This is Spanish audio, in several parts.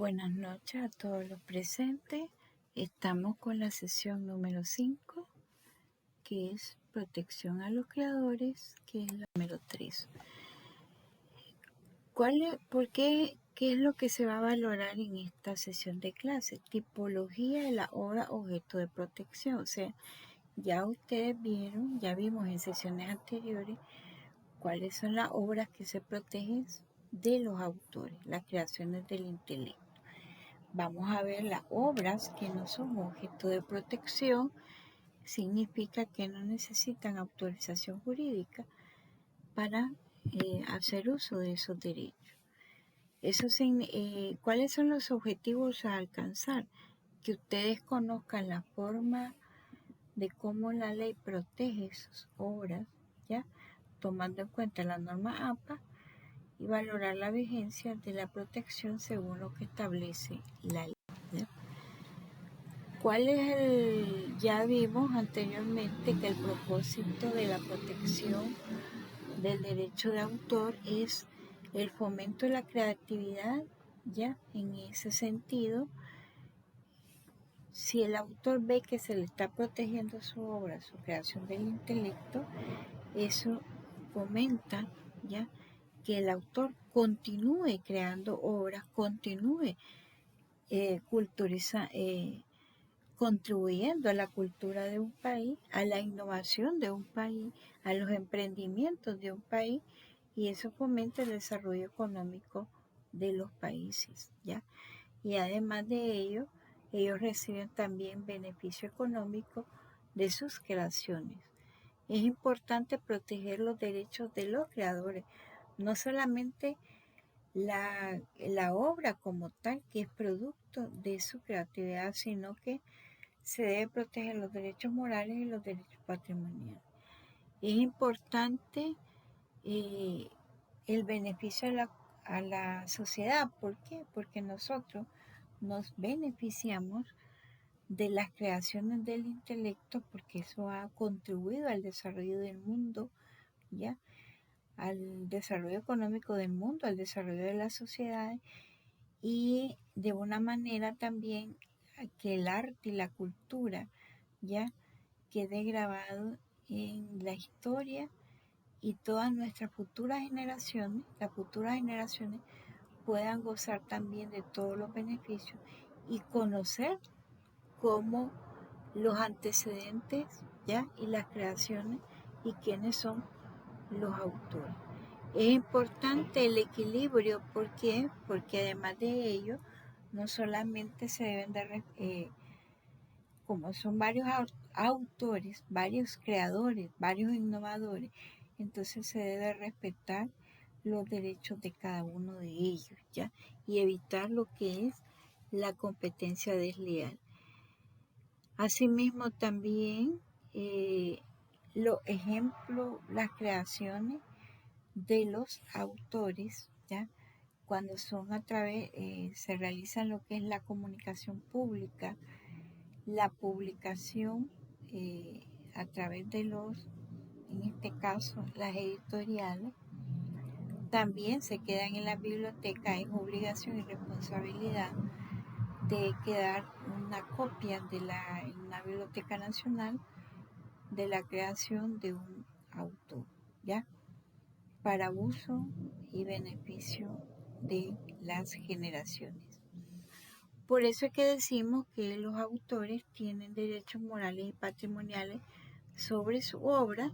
Buenas noches a todos los presentes. Estamos con la sesión número 5, que es protección a los creadores, que es la número 3. ¿Qué es lo que se va a valorar en esta sesión de clase? Tipología de la obra objeto de protección. O sea, ya ustedes ya vimos en sesiones anteriores cuáles son las obras que se protegen de los autores, las creaciones del intelecto. Vamos a ver las obras que no son objeto de protección. Significa que no necesitan autorización jurídica para hacer uso de esos derechos. ¿Cuáles son los objetivos a alcanzar? Que ustedes conozcan la forma de cómo la ley protege sus obras, ¿ya? Tomando en cuenta la norma APA, y valorar la vigencia de la protección según lo que establece la ley, ¿ya? Ya vimos anteriormente que el propósito de la protección del derecho de autor es el fomento de la creatividad, ya en ese sentido. Si el autor ve que se le está protegiendo su obra, su creación del intelecto, eso fomenta, ya, que el autor continúe creando obras, continúe contribuyendo a la cultura de un país, a la innovación de un país, a los emprendimientos de un país, y eso fomenta el desarrollo económico de los países, ¿ya? Y además de ello, ellos reciben también beneficio económico de sus creaciones. Es importante proteger los derechos de los creadores, no solamente la obra como tal, que es producto de su creatividad, sino que se debe proteger los derechos morales y los derechos patrimoniales. Es importante el beneficio a la sociedad. ¿Por qué? Porque nosotros nos beneficiamos de las creaciones del intelecto, porque eso ha contribuido al desarrollo del mundo, ¿ya? Al desarrollo económico del mundo, al desarrollo de las sociedades, y de una manera también que el arte y la cultura ya quede grabado en la historia, y todas nuestras futuras generaciones, las futuras generaciones, puedan gozar también de todos los beneficios y conocer cómo los antecedentes, ya, y las creaciones, y quiénes son los autores. Es importante el equilibrio. ¿Por qué? Porque además de ello, no solamente se deben de como son varios autores, varios creadores, varios innovadores, entonces se debe respetar los derechos de cada uno de ellos, ¿ya? Y evitar lo que es la competencia desleal. Asimismo, también los ejemplos, las creaciones de los autores, ¿ya? Cuando son se realizan lo que es la comunicación pública, la publicación a través de en este caso, las editoriales, también se quedan en la biblioteca. Es obligación y responsabilidad de quedar una copia en una biblioteca nacional de la creación de un autor, ¿ya? Para uso y beneficio de las generaciones. Por eso es que decimos que los autores tienen derechos morales y patrimoniales sobre su obra.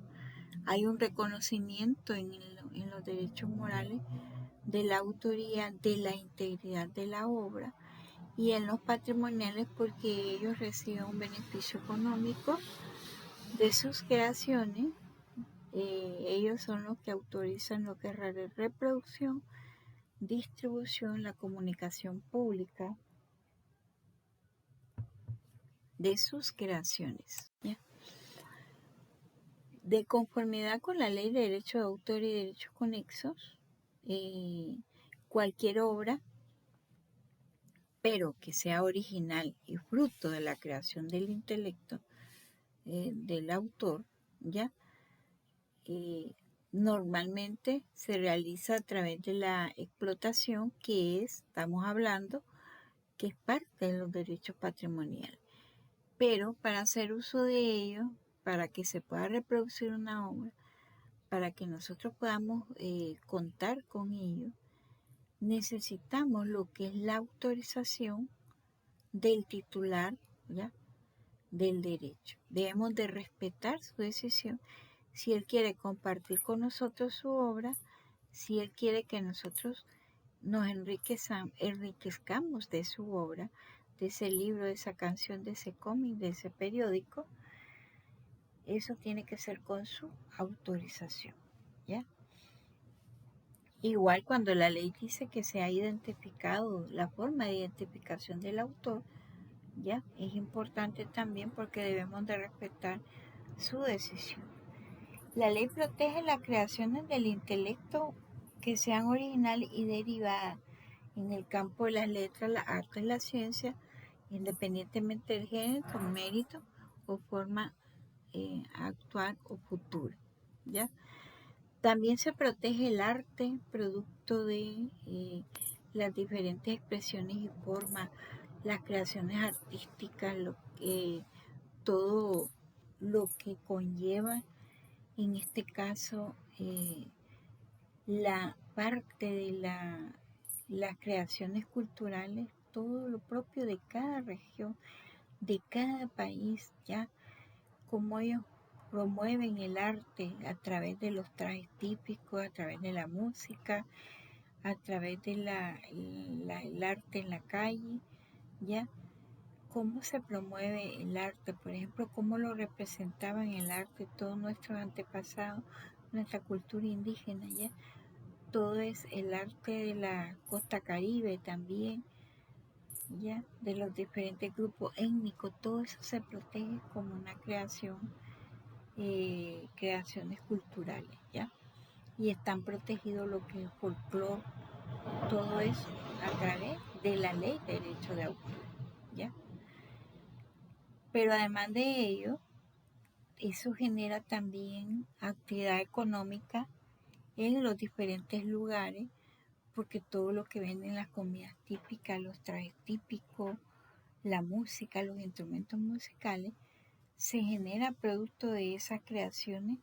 Hay un reconocimiento en los derechos morales de la autoría, de la integridad de la obra, y en los patrimoniales porque ellos reciben un beneficio económico de sus creaciones. Ellos son los que autorizan lo que es la reproducción, distribución, la comunicación pública de sus creaciones, ¿ya? De conformidad con la ley de derecho de autor y derechos conexos, cualquier obra, pero que sea original y fruto de la creación del intelecto del autor, ¿ya? Normalmente se realiza a través de la explotación, que estamos hablando que es parte de los derechos patrimoniales. Pero para hacer uso de ellos, para que se pueda reproducir una obra, para que nosotros podamos contar con ellos, necesitamos lo que es la autorización del titular, ¿ya?, del derecho. Debemos de respetar su decisión si él quiere compartir con nosotros su obra, si él quiere que nosotros nos enriquezcamos de su obra, de ese libro, de esa canción, de ese cómic, de ese periódico. Eso tiene que ser con su autorización, ¿ya? Igual cuando la ley dice que se ha identificado la forma de identificación del autor, ¿ya? Es importante también porque debemos de respetar su decisión. La ley protege las creaciones del intelecto que sean originales y derivadas en el campo de las letras, las artes y la ciencia, independientemente del género, mérito o forma actual o futura, ¿ya? También se protege el arte, producto de las diferentes expresiones y formas, las creaciones artísticas, todo lo que conlleva, en este caso, la parte de las creaciones culturales, todo lo propio de cada región, de cada país, ¿ya? Como ellos promueven el arte a través de los trajes típicos, a través de la música, a través de el arte en la calle, ¿ya? Cómo se promueve el arte, por ejemplo, cómo lo representaban el arte todos nuestros antepasados, nuestra cultura indígena, ¿ya? Todo es el arte de la costa caribe también, ¿ya? De los diferentes grupos étnicos, todo eso se protege como una creación, creaciones culturales, ¿ya? Y están protegidos lo que es folclore, todo eso a través de la ley de derecho de autor, ¿ya? Pero además de ello, eso genera también actividad económica en los diferentes lugares, porque todo lo que venden, las comidas típicas, los trajes típicos, la música, los instrumentos musicales, se genera producto de esas creaciones,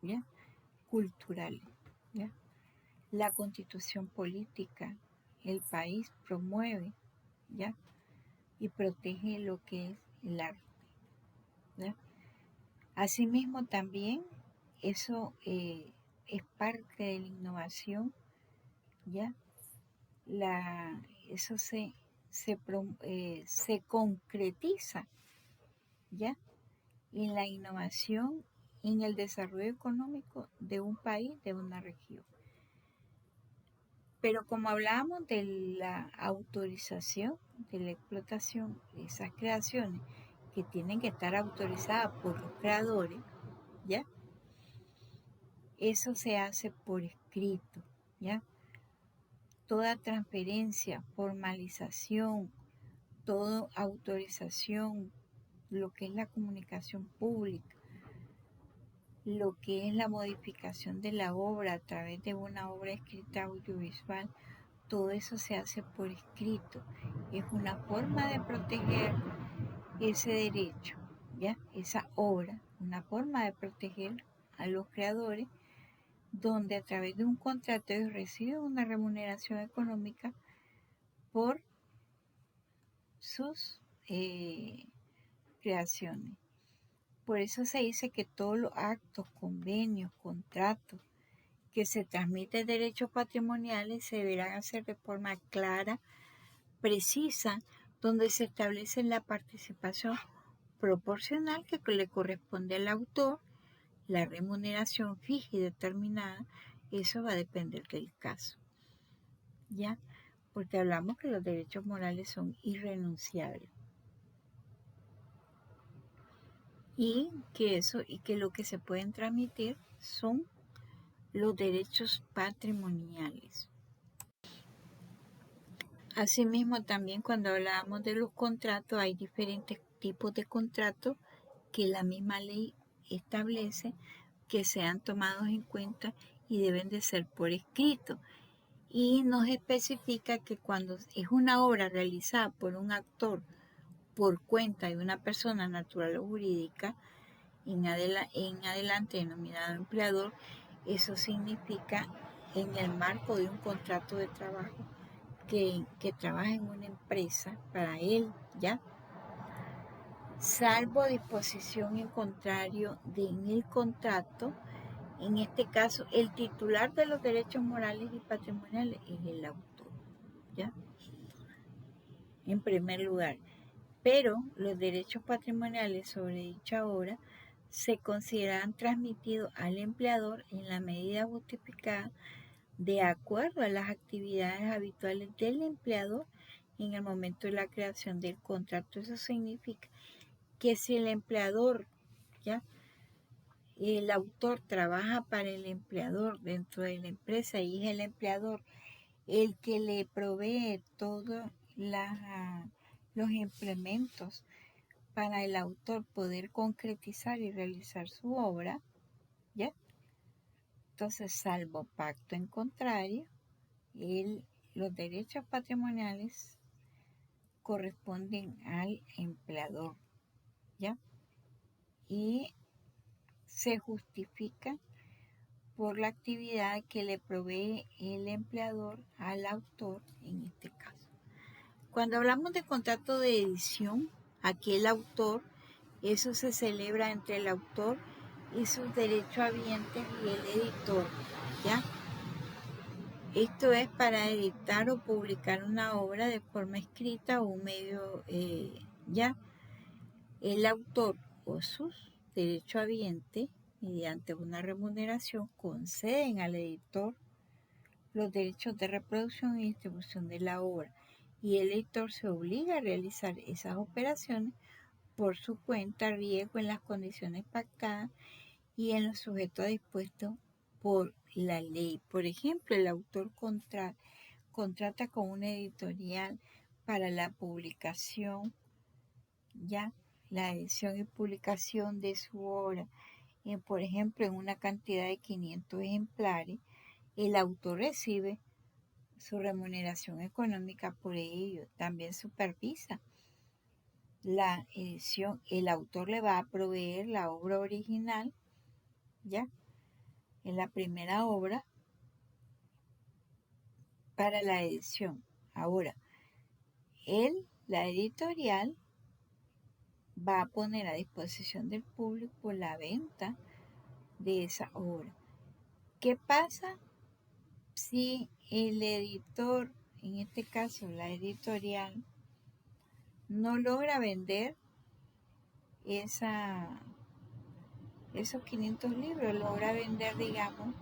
¿ya?, culturales, ¿ya? La constitución política, el país promueve, ¿ya?, y protege lo que es el arte, ¿ya? Asimismo también eso es parte de la innovación, ¿ya? Eso se concretiza, ¿ya?, en la innovación, en el desarrollo económico de un país, de una región. Pero como hablábamos de la autorización, de la explotación de esas creaciones que tienen que estar autorizadas por los creadores, ¿ya? Eso se hace por escrito, ¿ya? Toda transferencia, formalización, toda autorización, lo que es la comunicación pública, lo que es la modificación de la obra a través de una obra escrita audiovisual, todo eso se hace por escrito. Es una forma de proteger ese derecho, ¿ya? Esa obra, una forma de proteger a los creadores, donde a través de un contrato ellos reciben una remuneración económica por sus creaciones. Por eso se dice que todos los actos, convenios, contratos que se transmiten derechos patrimoniales se deberán hacer de forma clara, precisa, donde se establece la participación proporcional que le corresponde al autor, la remuneración fija y determinada. Eso va a depender del caso, ¿ya? Porque hablamos que los derechos morales son irrenunciables. Y que lo que se pueden transmitir son los derechos patrimoniales. Asimismo, también cuando hablábamos de los contratos, hay diferentes tipos de contratos que la misma ley establece que sean tomados en cuenta y deben de ser por escrito. y nos especifica que cuando es una obra realizada por un actor por cuenta de una persona natural o jurídica, en adelante denominado empleador, eso significa en el marco de un contrato de trabajo que trabaja en una empresa para él, ¿ya? Salvo disposición en contrario en el contrato, en este caso el titular de los derechos morales y patrimoniales es el autor, ¿ya? En primer lugar, pero los derechos patrimoniales sobre dicha obra se consideran transmitidos al empleador en la medida justificada de acuerdo a las actividades habituales del empleador en el momento de la creación del contrato. Eso significa que si el empleador, ¿ya? El autor trabaja para el empleador dentro de la empresa y es el empleador el que le provee todos los implementos para el autor poder concretizar y realizar su obra, ¿ya? Entonces, salvo pacto en contrario, los derechos patrimoniales corresponden al empleador, ¿ya? Y se justifica por la actividad que le provee el empleador al autor en este caso. Cuando hablamos de contrato de edición, aquí el autor, eso se celebra entre el autor y sus derechohabientes y el editor, ¿ya? Esto es para editar o publicar una obra de forma escrita o un medio, ¿ya? El autor o sus derechohabientes, mediante una remuneración, conceden al editor los derechos de reproducción y distribución de la obra, y el editor se obliga a realizar esas operaciones por su cuenta, riesgo en las condiciones pactadas y en los sujetos dispuestos por la ley. Por ejemplo, el autor contrata con una editorial para la publicación, ya la edición y publicación de su obra, por ejemplo, en una cantidad de 500 ejemplares, el autor recibe su remuneración económica por ello. También supervisa la edición. El autor le va a proveer la obra original, ¿ya? En la primera obra para la edición. Ahora, la editorial, va a poner a disposición del público la venta de esa obra. ¿Qué pasa si el editor, en este caso la editorial, no logra vender esos 500 libros, logra vender, digamos,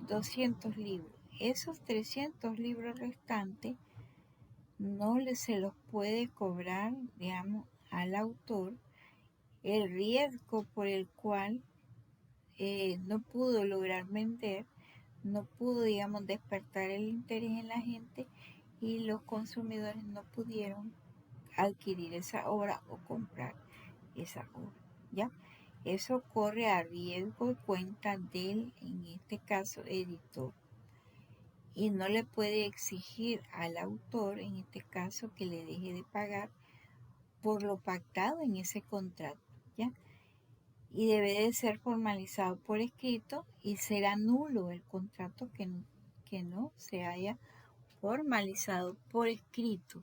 200 libros? Esos 300 libros restantes no se los puede cobrar, digamos, al autor el riesgo por el cual no pudo lograr vender, no pudo, digamos, despertar el interés en la gente y los consumidores no pudieron adquirir esa obra o comprar esa obra, ¿ya? Eso corre a riesgo y cuenta del, en este caso, editor. Y no le puede exigir al autor, en este caso, que le deje de pagar por lo pactado en ese contrato, ¿ya? Y debe de ser formalizado por escrito y será nulo el contrato que no se haya formalizado por escrito.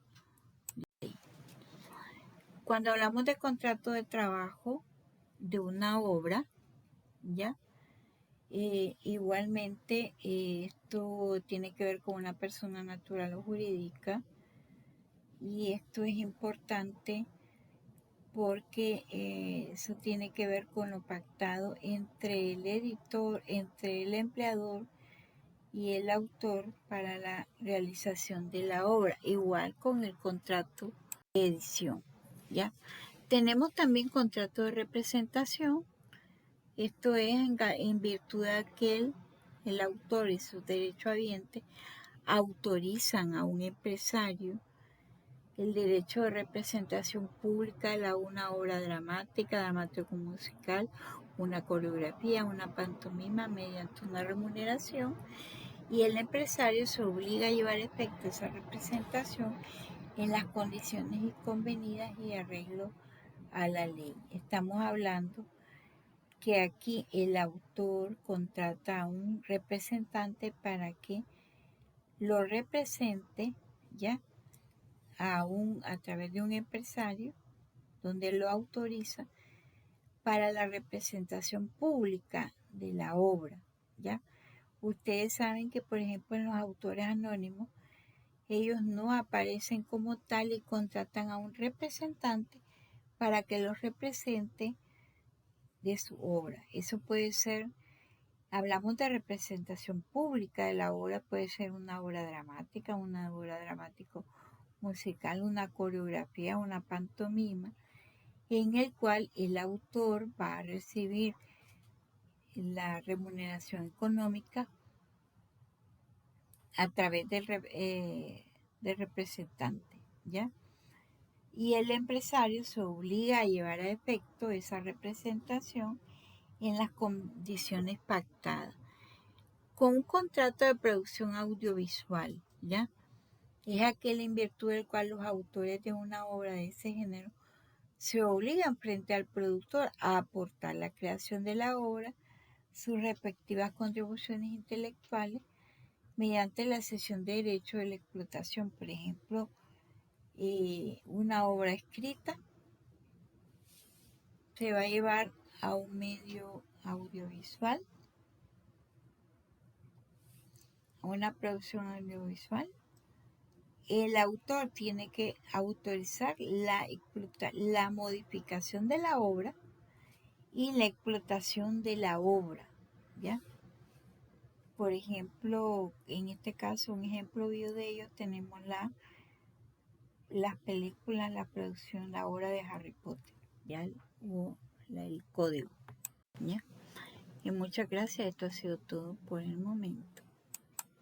Cuando hablamos de contrato de trabajo de una obra, ¿ya? Igualmente esto tiene que ver con una persona natural o jurídica, y esto es importante porque eso tiene que ver con lo pactado entre el editor, entre el empleador y el autor para la realización de la obra, igual con el contrato de edición, ¿ya? Tenemos también contrato de representación. Esto es en virtud de que el autor y sus derechohabientes autorizan a un empresario el derecho de representación pública de una obra dramática, dramático musical, una coreografía, una pantomima mediante una remuneración, y el empresario se obliga a llevar a efecto esa representación en las condiciones convenidas y arreglo a la ley. Estamos hablando que aquí el autor contrata a un representante para que lo represente, ¿ya? A través de un empresario, donde lo autoriza para la representación pública de la obra, ¿ya? Ustedes saben que, por ejemplo, en los autores anónimos, ellos no aparecen como tal y contratan a un representante para que los represente de su obra. Eso puede ser, hablamos de representación pública de la obra, puede ser una obra dramática, una obra dramático musical, una coreografía, una pantomima, en el cual el autor va a recibir la remuneración económica a través del representante, ¿ya? Y el empresario se obliga a llevar a efecto esa representación en las condiciones pactadas, con un contrato de producción audiovisual, ¿ya? Es aquel en virtud del cual los autores de una obra de ese género se obligan frente al productor a aportar la creación de la obra, sus respectivas contribuciones intelectuales, mediante la cesión de derechos de la explotación. Por ejemplo, una obra escrita se va a llevar a un medio audiovisual, a una producción audiovisual. El autor tiene que autorizar la modificación de la obra y la explotación de la obra, ¿ya? Por ejemplo, en este caso, un ejemplo vivo de ello, tenemos las películas, la producción, la obra de Harry Potter, ¿ya? O el código, ¿ya? Y muchas gracias, esto ha sido todo por el momento.